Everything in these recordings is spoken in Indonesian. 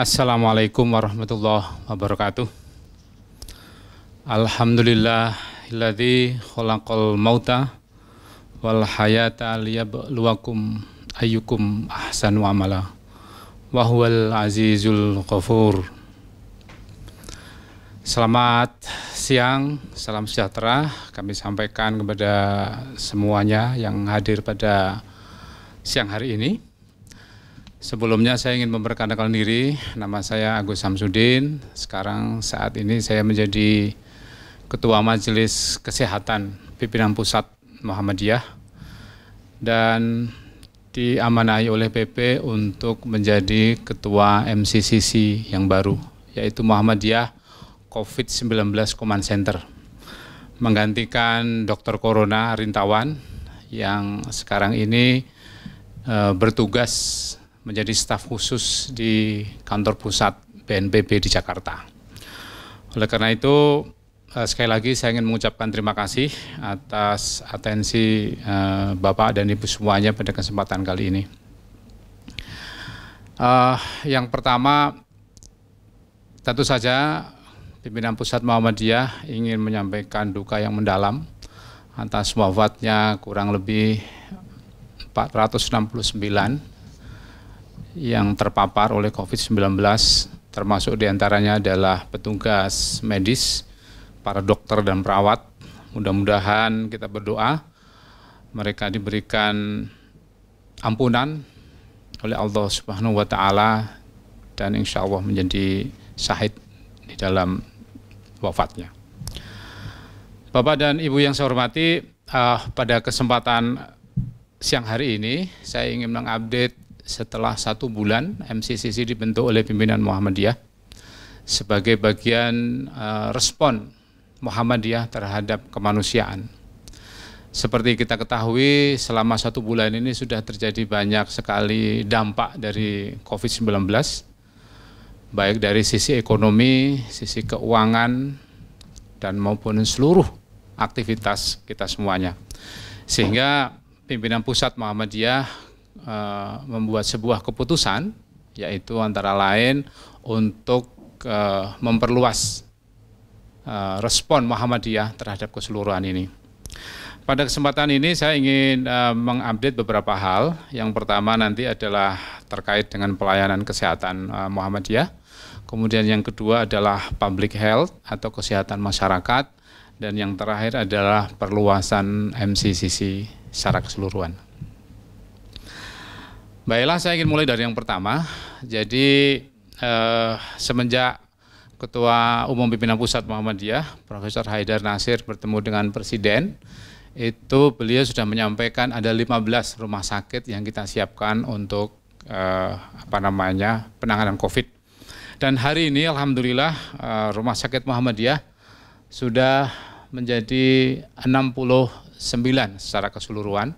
Assalamualaikum warahmatullahi wabarakatuh. Alhamdulillahilladzi khalaqal mauta wal hayata liyabluwakum ayyukum ahsanu amala wa huwal azizul ghafur. Selamat siang, salam sejahtera kami sampaikan kepada semuanya yang hadir pada siang hari ini. Sebelumnya saya ingin memperkenalkan diri, nama saya Agus Samsudin. Saat ini saya menjadi Ketua Majelis Kesehatan Pimpinan Pusat Muhammadiyah dan diamanahi oleh PP untuk menjadi Ketua MCCC yang baru, yaitu Muhammadiyah COVID-19 Command Center, menggantikan Dr. Corona Rintawan yang sekarang ini bertugas menjadi staf khusus di kantor pusat BNPB di Jakarta. Oleh karena itu, sekali lagi saya ingin mengucapkan terima kasih atas atensi Bapak dan Ibu semuanya pada kesempatan kali ini. Yang pertama, tentu saja Pimpinan Pusat Muhammadiyah ingin menyampaikan duka yang mendalam atas wafatnya kurang lebih 469 yang terpapar oleh COVID-19, termasuk diantaranya adalah petugas medis, para dokter dan perawat. Mudah-mudahan kita berdoa mereka diberikan ampunan oleh Allah Subhanahu wa Ta'ala dan insya Allah menjadi syahid di dalam wafatnya. Bapak dan Ibu yang saya hormati, pada kesempatan siang hari ini saya ingin mengupdate setelah 1 bulan MCCC dibentuk oleh pimpinan Muhammadiyah sebagai bagian respon Muhammadiyah terhadap kemanusiaan. Seperti kita ketahui, selama 1 bulan ini sudah terjadi banyak sekali dampak dari COVID-19, baik dari sisi ekonomi, sisi keuangan, dan maupun seluruh aktivitas kita semuanya. Sehingga pimpinan pusat Muhammadiyah membuat sebuah keputusan, yaitu antara lain untuk memperluas respon Muhammadiyah terhadap keseluruhan ini. Pada kesempatan ini saya ingin mengupdate beberapa hal. Yang pertama nanti adalah terkait dengan pelayanan kesehatan Muhammadiyah. Kemudian yang kedua adalah public health atau kesehatan masyarakat. Dan yang terakhir adalah perluasan MCCC secara keseluruhan. Baiklah, saya ingin mulai dari yang pertama. Jadi semenjak Ketua Umum Pimpinan Pusat Muhammadiyah, Profesor Haidar Nasir bertemu dengan Presiden, itu beliau sudah menyampaikan ada 15 rumah sakit yang kita siapkan untuk penanganan COVID. Dan hari ini Alhamdulillah Rumah Sakit Muhammadiyah sudah menjadi 69 secara keseluruhan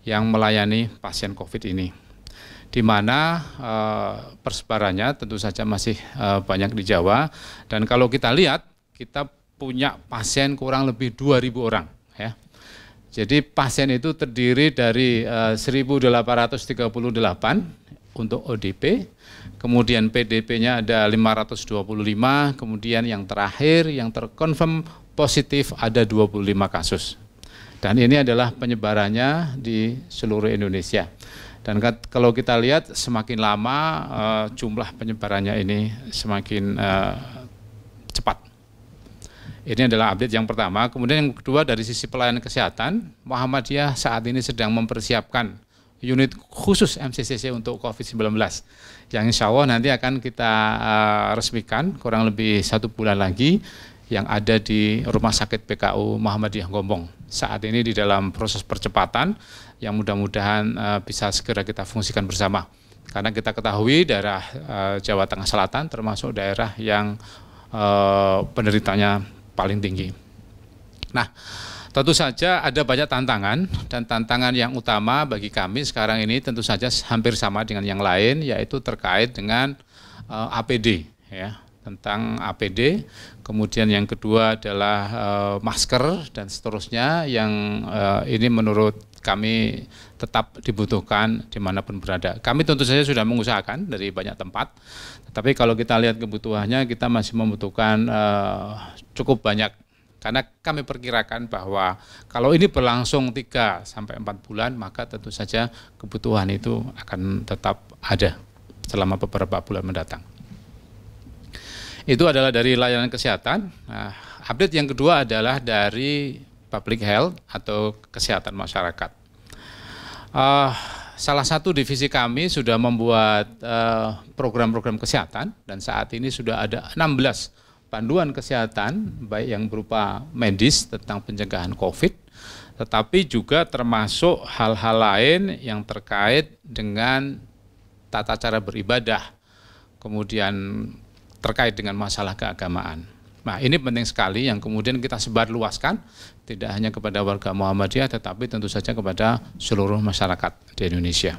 yang melayani pasien COVID ini, di mana persebarannya tentu saja masih banyak di Jawa. Dan kalau kita lihat, kita punya pasien kurang lebih 2.000 orang. Ya. Jadi pasien itu terdiri dari 1.838 untuk ODP, kemudian PDP-nya ada 525, kemudian yang terakhir yang terkonfirm positif ada 25 kasus. Dan ini adalah penyebarannya di seluruh Indonesia. Dan kalau kita lihat semakin lama jumlah penyebarannya ini semakin cepat. Ini adalah update yang pertama. Kemudian yang kedua, dari sisi pelayanan kesehatan, Muhammadiyah saat ini sedang mempersiapkan unit khusus MCCC untuk COVID-19 yang insya Allah nanti akan kita resmikan kurang lebih 1 bulan lagi, yang ada di Rumah Sakit PKU Muhammadiyah Gombong. Saat ini di dalam proses percepatan yang mudah-mudahan bisa segera kita fungsikan bersama. Karena kita ketahui daerah Jawa Tengah Selatan termasuk daerah yang penderitanya paling tinggi. Nah, tentu saja ada banyak tantangan, dan tantangan yang utama bagi kami sekarang ini tentu saja hampir sama dengan yang lain, yaitu terkait dengan APD, ya, tentang APD. Kemudian yang kedua adalah masker dan seterusnya, yang ini menurut kami tetap dibutuhkan dimanapun berada. Kami tentu saja sudah mengusahakan dari banyak tempat, tetapi kalau kita lihat kebutuhannya, kita masih membutuhkan cukup banyak. Karena kami perkirakan bahwa kalau ini berlangsung 3 sampai 4 bulan, maka tentu saja kebutuhan itu akan tetap ada selama beberapa bulan mendatang. Itu adalah dari layanan kesehatan. Nah, update yang kedua adalah dari public health atau kesehatan masyarakat. Salah satu divisi kami sudah membuat program-program kesehatan dan saat ini sudah ada 16 panduan kesehatan, baik yang berupa medis tentang pencegahan COVID, tetapi juga termasuk hal-hal lain yang terkait dengan tata cara beribadah, kemudian terkait dengan masalah keagamaan. Nah, ini penting sekali yang kemudian kita sebarluaskan, tidak hanya kepada warga Muhammadiyah, tetapi tentu saja kepada seluruh masyarakat di Indonesia.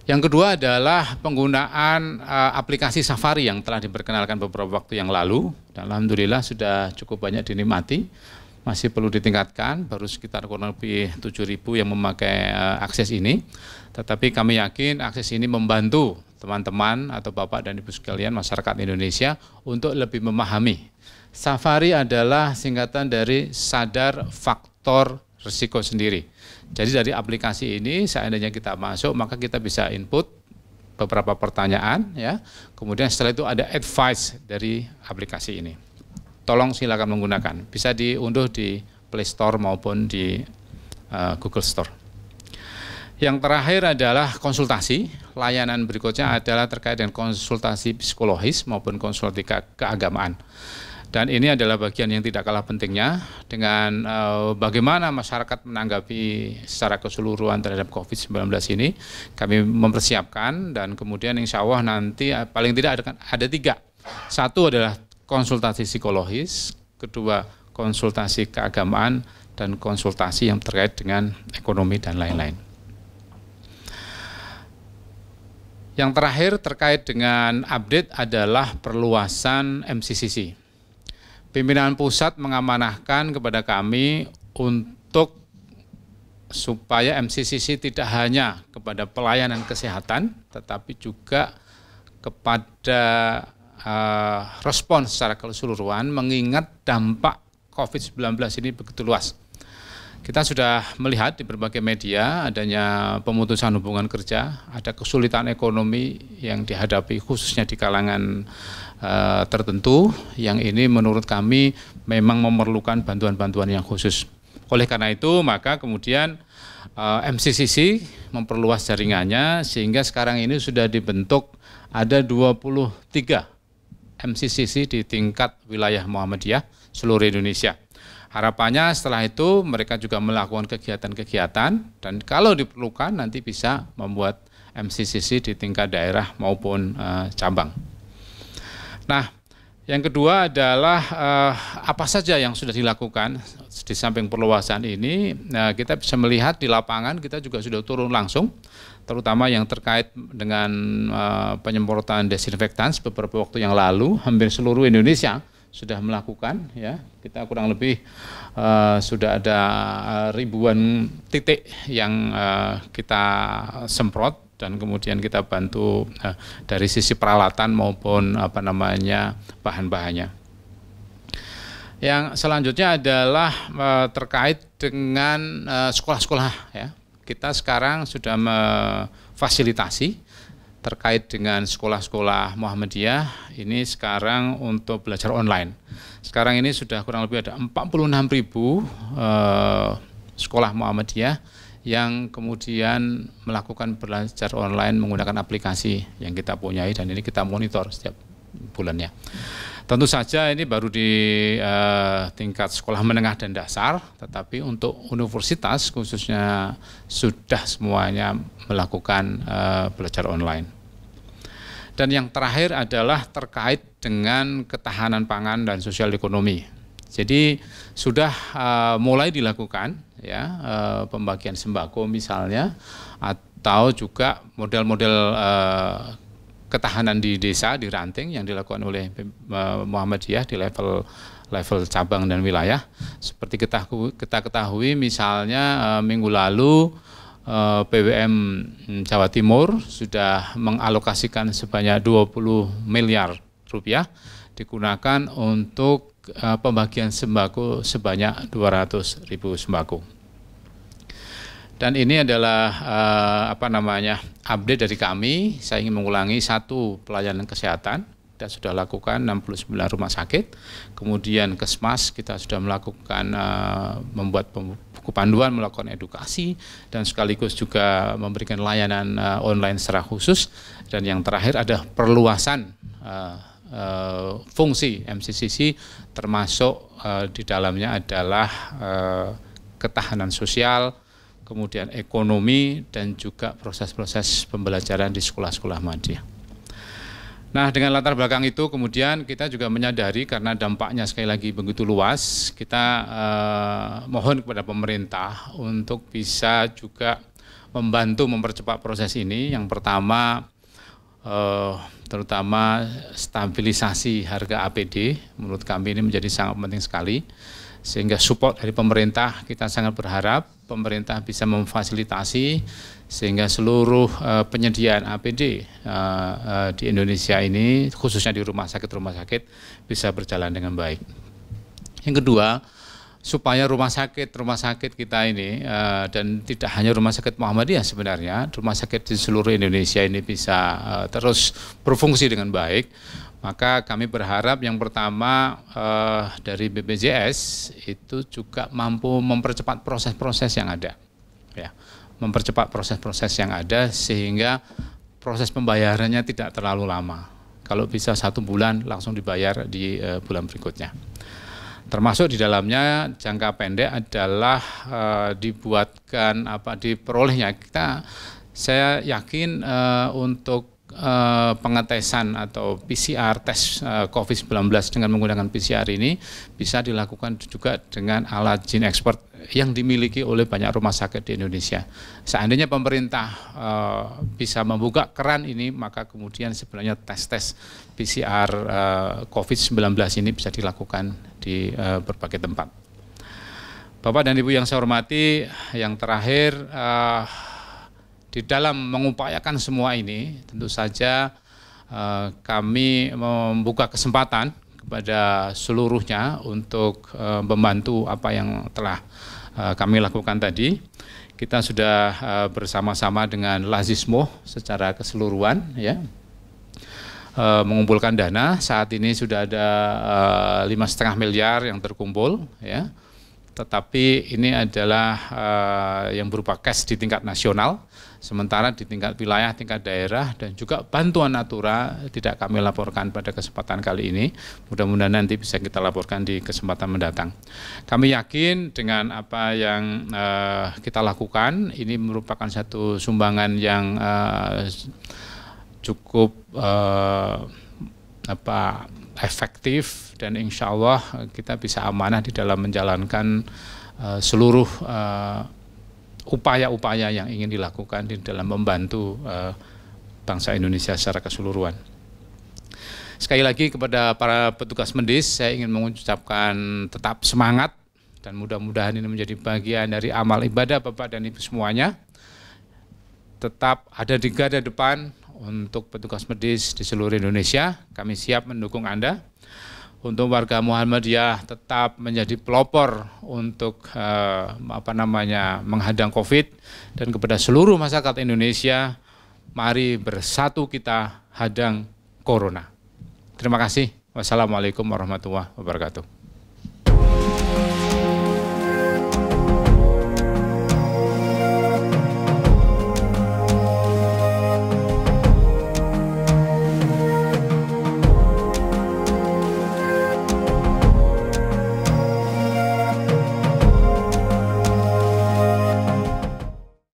Yang kedua adalah penggunaan aplikasi Safari yang telah diperkenalkan beberapa waktu yang lalu, dan alhamdulillah sudah cukup banyak dinikmati. Masih perlu ditingkatkan, baru sekitar kurang lebih 7.000 yang memakai akses ini. Tetapi kami yakin akses ini membantu teman-teman atau Bapak dan Ibu sekalian masyarakat Indonesia untuk lebih memahami. Safari adalah singkatan dari sadar faktor risiko sendiri. Jadi dari aplikasi ini seandainya kita masuk, maka kita bisa input beberapa pertanyaan, ya. Kemudian setelah itu ada advice dari aplikasi ini. Tolong silakan menggunakan. Bisa diunduh di Play Store maupun di Google Store. Yang terakhir adalah konsultasi. Layanan berikutnya adalah terkait dengan konsultasi psikologis maupun konsultasi keagamaan. Dan ini adalah bagian yang tidak kalah pentingnya dengan bagaimana masyarakat menanggapi secara keseluruhan terhadap COVID-19 ini. Kami mempersiapkan dan kemudian insya Allah nanti paling tidak ada 3. Satu adalah konsultasi psikologis, kedua konsultasi keagamaan, dan konsultasi yang terkait dengan ekonomi dan lain-lain. Yang terakhir terkait dengan update adalah perluasan MCCC. Pimpinan pusat mengamanahkan kepada kami untuk supaya MCCC tidak hanya kepada pelayanan kesehatan, tetapi juga kepada respon secara keseluruhan mengingat dampak COVID-19 ini begitu luas. Kita sudah melihat di berbagai media adanya pemutusan hubungan kerja, ada kesulitan ekonomi yang dihadapi khususnya di kalangan tertentu, yang ini menurut kami memang memerlukan bantuan-bantuan yang khusus. Oleh karena itu maka kemudian MCCC memperluas jaringannya sehingga sekarang ini sudah dibentuk ada 23 MCCC di tingkat wilayah Muhammadiyah seluruh Indonesia. Harapannya setelah itu mereka juga melakukan kegiatan-kegiatan dan kalau diperlukan nanti bisa membuat MCCC di tingkat daerah maupun cabang. Nah, yang kedua adalah apa saja yang sudah dilakukan di samping perluasan ini. Nah, kita bisa melihat di lapangan kita juga sudah turun langsung, terutama yang terkait dengan penyemprotan desinfektan beberapa waktu yang lalu, hampir seluruh Indonesia sudah melakukan, ya. Kita kurang lebih sudah ada ribuan titik yang kita semprot dan kemudian kita bantu dari sisi peralatan maupun bahan-bahannya. Yang selanjutnya adalah terkait dengan sekolah-sekolah, ya. Kita sekarang sudah memfasilitasi terkait dengan sekolah-sekolah Muhammadiyah ini sekarang untuk belajar online. Sekarang ini sudah kurang lebih ada 46.000 sekolah Muhammadiyah yang kemudian melakukan belajar online menggunakan aplikasi yang kita punyai dan ini kita monitor setiap bulannya. Tentu saja ini baru di tingkat sekolah menengah dan dasar, tetapi untuk universitas khususnya sudah semuanya melakukan belajar online. Dan yang terakhir adalah terkait dengan ketahanan pangan dan sosial ekonomi. Jadi sudah mulai dilakukan, ya, pembagian sembako misalnya, atau juga model-model ketahanan di desa, di ranting yang dilakukan oleh Muhammadiyah di level level cabang dan wilayah. Seperti kita ketahui misalnya minggu lalu PWM Jawa Timur sudah mengalokasikan sebanyak 20 miliar rupiah digunakan untuk pembagian sembako sebanyak 200.000 sembako. Dan ini adalah update dari kami. Saya ingin mengulangi, 1, pelayanan kesehatan kita sudah lakukan 69 rumah sakit. Kemudian Kesmas kita sudah melakukan membuat buku panduan, melakukan edukasi, dan sekaligus juga memberikan layanan online secara khusus. Dan yang terakhir ada perluasan fungsi MCCC, termasuk di dalamnya adalah ketahanan sosial, kemudian ekonomi, dan juga proses-proses pembelajaran di sekolah-sekolah Muhammadiyah. Nah, dengan latar belakang itu kemudian kita juga menyadari karena dampaknya sekali lagi begitu luas, kita mohon kepada pemerintah untuk bisa juga membantu mempercepat proses ini. Yang pertama, terutama stabilisasi harga APD, menurut kami ini menjadi sangat penting sekali. Sehingga support dari pemerintah, kita sangat berharap pemerintah bisa memfasilitasi sehingga seluruh penyediaan APD di Indonesia ini, khususnya di rumah sakit bisa berjalan dengan baik. Yang kedua, supaya rumah sakit kita ini dan tidak hanya rumah sakit Muhammadiyah sebenarnya, rumah sakit di seluruh Indonesia ini bisa terus berfungsi dengan baik. Maka kami berharap yang pertama dari BPJS itu juga mampu mempercepat proses-proses yang ada, ya, mempercepat proses-proses yang ada sehingga proses pembayarannya tidak terlalu lama. Kalau bisa 1 bulan langsung dibayar di bulan berikutnya. Termasuk di dalamnya jangka pendek adalah diperolehnya saya yakin untuk pengetesan atau PCR tes COVID-19 dengan menggunakan PCR ini bisa dilakukan juga dengan alat gene expert yang dimiliki oleh banyak rumah sakit di Indonesia. Seandainya pemerintah bisa membuka keran ini, maka kemudian sebenarnya tes PCR COVID-19 ini bisa dilakukan di berbagai tempat. Bapak dan Ibu yang saya hormati, yang terakhir, di dalam mengupayakan semua ini, tentu saja kami membuka kesempatan kepada seluruhnya untuk membantu apa yang telah kami lakukan tadi. Kita sudah bersama-sama dengan Lazismo secara keseluruhan, ya, mengumpulkan dana. Saat ini sudah ada 5,5 miliar yang terkumpul, ya. Tetapi ini adalah yang berupa cash di tingkat nasional, sementara di tingkat wilayah, tingkat daerah, dan juga bantuan natura tidak kami laporkan pada kesempatan kali ini. Mudah-mudahan nanti bisa kita laporkan di kesempatan mendatang. Kami yakin dengan apa yang kita lakukan, ini merupakan satu sumbangan yang cukup efektif, dan insya Allah kita bisa amanah di dalam menjalankan seluruh upaya-upaya yang ingin dilakukan di dalam membantu bangsa Indonesia secara keseluruhan. Sekali lagi kepada para petugas medis, saya ingin mengucapkan tetap semangat, dan mudah-mudahan ini menjadi bagian dari amal ibadah Bapak dan Ibu semuanya. Tetap ada di garda depan untuk petugas medis di seluruh Indonesia. Kami siap mendukung Anda. Untuk warga Muhammadiyah tetap menjadi pelopor untuk menghadang COVID, dan kepada seluruh masyarakat Indonesia, mari bersatu kita hadang Corona. Terima kasih. Wassalamualaikum warahmatullahi wabarakatuh.